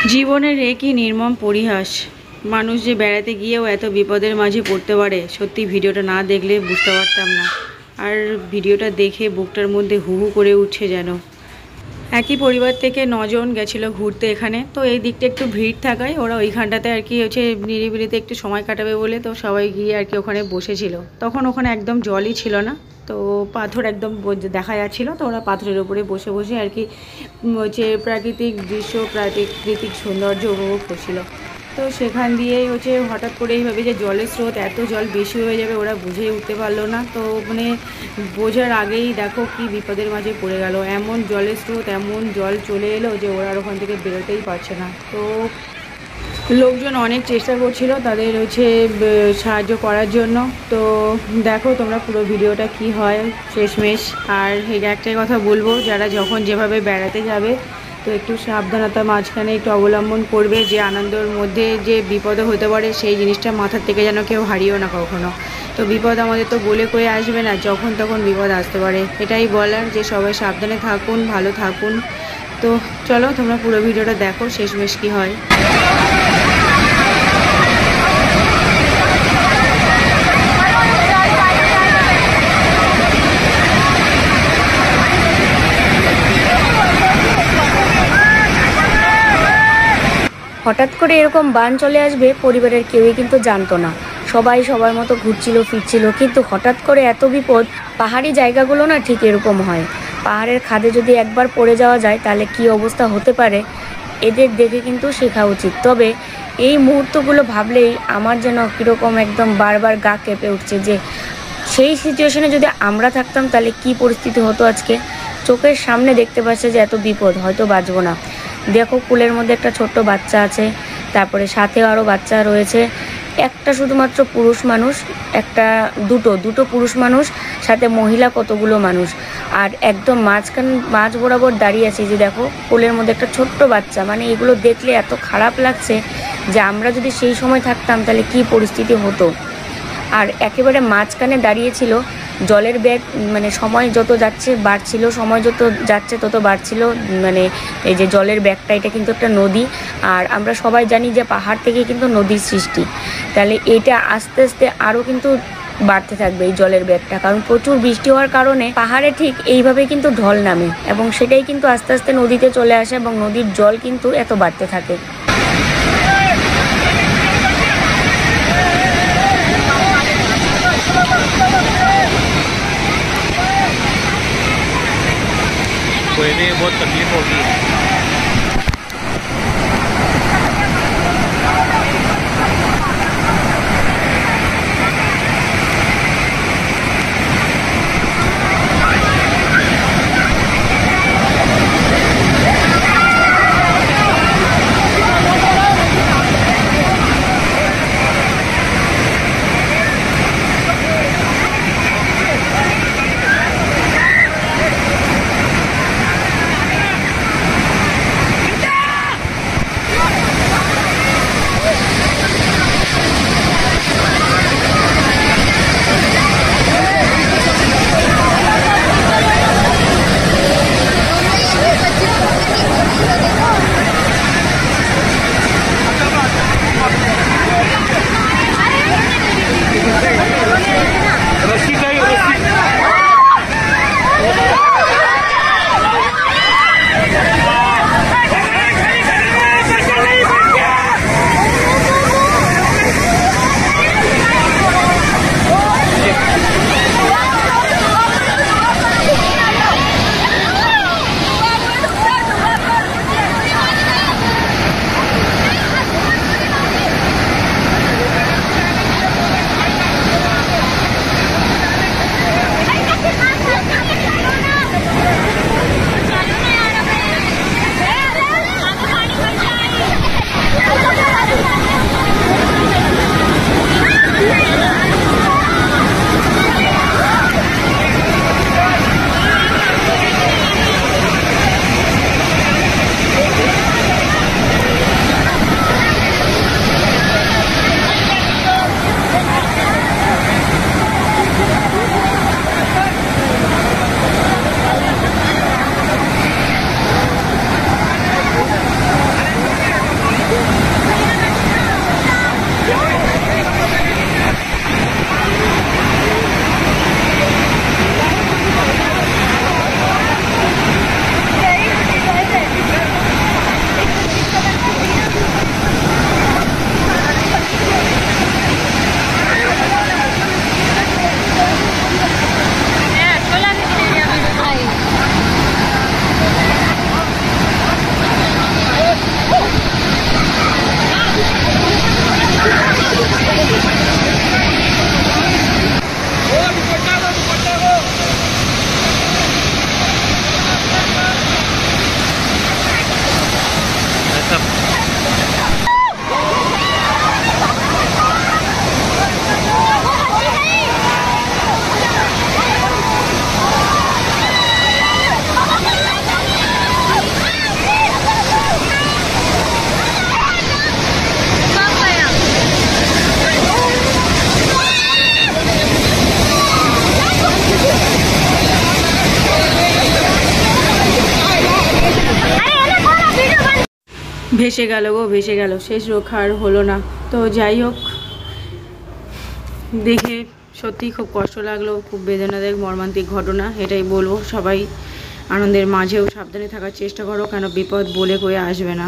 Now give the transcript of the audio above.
জীবনের এ কি নির্মম পরিহাস। মানুষ যে বেড়াতে গিয়েও এত বিপদের মাঝে পড়তে পারে, সত্যি ভিডিওটা না দেখলে বুঝতে পারতাম না। আর ভিডিওটা দেখে বুকটার মধ্যে হু হু করে উঠছে যেন। একই পরিবার থেকে 9 জন গেছিলো ঘুরতে এখানে, তো এই দিকটা একটু ভিড় থাকায় ওরা ওইখানটাতে আর কি হচ্ছে নিরিবিলিতে একটু সময় কাটাবে বলে তো সবাই গিয়ে আর কি ওখানে বসেছিল। তখন ওখানে একদম জলই ছিল না, তো পাথর একদম দেখা যাচ্ছিলো, তো ওরা পাথরের উপরে বসে বসে আর কি হচ্ছে প্রাকৃতিক দৃশ্য, প্রাকৃতিক সৌন্দর্য উপভোগ করছিল। তো সেখান দিয়েই হচ্ছে হঠাৎ করে এইভাবে যে জলের স্রোত, এত জল বেশি হয়ে যাবে ওরা বুঝেই উঠতে পারলো না। তো মানে বোঝার আগেই দেখো কি বিপদের মাঝে পড়ে গেল। এমন জলের স্রোত, এমন জল চলে এলো যে ওরা আর ওখান থেকে বেরোতেই পারছে না। তো লোকজন অনেক চেষ্টা করছিল তাদের হচ্ছে সাহায্য করার জন্য। তো দেখো তোমরা পুরো ভিডিওটা কি হয় শেষমেশ। আর একটাই কথা বলবো, যারা যখন যেভাবে বেড়াতে যাবে তো একটু সাবধানতা মাঝখানে একটু অবলম্বন করবে, যে আনন্দের মধ্যে যে বিপদও হতে পারে সেই জিনিসটা মাথার থেকে যেন কেউ হারিয়েও না কখনো। তো বিপদ আমাদের তো বলে কয়ে আসবে না, যখন তখন বিপদ আসতে পারে। এটাই বলার যে সবাই সাবধানে থাকুন, ভালো থাকুন। তো চলো তোমরা পুরো ভিডিওটা দেখো শেষমেশ কি হয়। হঠাৎ করে এরকম বান চলে আসবে পরিবারের কেউই কিন্তু জানতো না। সবাই সবার মতো ঘুরছিল ফিরছিল, কিন্তু হঠাৎ করে এত বিপদ। পাহাড়ি জায়গাগুলো না ঠিক এরকম হয়। পাহাড়ের খাদে যদি একবার পড়ে যাওয়া যায় তাহলে কি অবস্থা হতে পারে, এদের দেখে কিন্তু শেখা উচিত। তবে এই মুহূর্তগুলো ভাবলেই আমার যেন কীরকম একদম বারবার গা কেঁপে উঠছে, যে সেই সিচুয়েশনে যদি আমরা থাকতাম তাহলে কি পরিস্থিতি হতো আজকে। চোখের সামনে দেখতে পাচ্ছে যে এত বিপদ, হয়তো বাঁচবো না। দেখো কুলের মধ্যে একটা ছোট্ট বাচ্চা আছে, তারপরে সাথেও আরও বাচ্চা রয়েছে। একটা শুধুমাত্র পুরুষ মানুষ, দুটো পুরুষ মানুষ, সাথে মহিলা কতগুলো মানুষ। আর একদম মাঝ বরাবর দাঁড়িয়ে আছে, যে দেখো কোলের মধ্যে একটা ছোট্ট বাচ্চা। মানে এগুলো দেখলে এত খারাপ লাগছে যে আমরা যদি সেই সময় থাকতাম তাহলে কি পরিস্থিতি হতো। আর একেবারে মাঝখানে দাঁড়িয়েছিল জলের ব্যাগ, মানে সময় যত যাচ্ছে বাড়ছিল, সময় যত যাচ্ছে তত বাড়ছিল। মানে এই যে জলের ব্যাগটা, এটা কিন্তু একটা নদী। আর আমরা সবাই জানি যে পাহাড় থেকে কিন্তু নদীর সৃষ্টি। তাহলে এটা আস্তে আস্তে আরও কিন্তু বাড়তে থাকবে এই জলের ব্যাগটা, কারণ প্রচুর বৃষ্টি হওয়ার কারণে পাহাড়ে ঠিক এইভাবে কিন্তু ঢল নামে, এবং সেটাই কিন্তু আস্তে আস্তে নদীতে চলে আসে, এবং নদীর জল কিন্তু এত বাড়তে থাকে। बहुत तकलीफ होगी। ভেসে গেল গো, ভেসে গেল, শেষ রক্ষা আর হলো না। তো যাই হোক, দেখে সত্যি খুব কষ্ট লাগলো, খুব বেদনাদায়ক মর্মান্তিক ঘটনা। এটাই বলবো, সবাই আনন্দের মাঝেও সাবধানে থাকার চেষ্টা করো, কেন বিপদ বলে কয়ে আসবে না।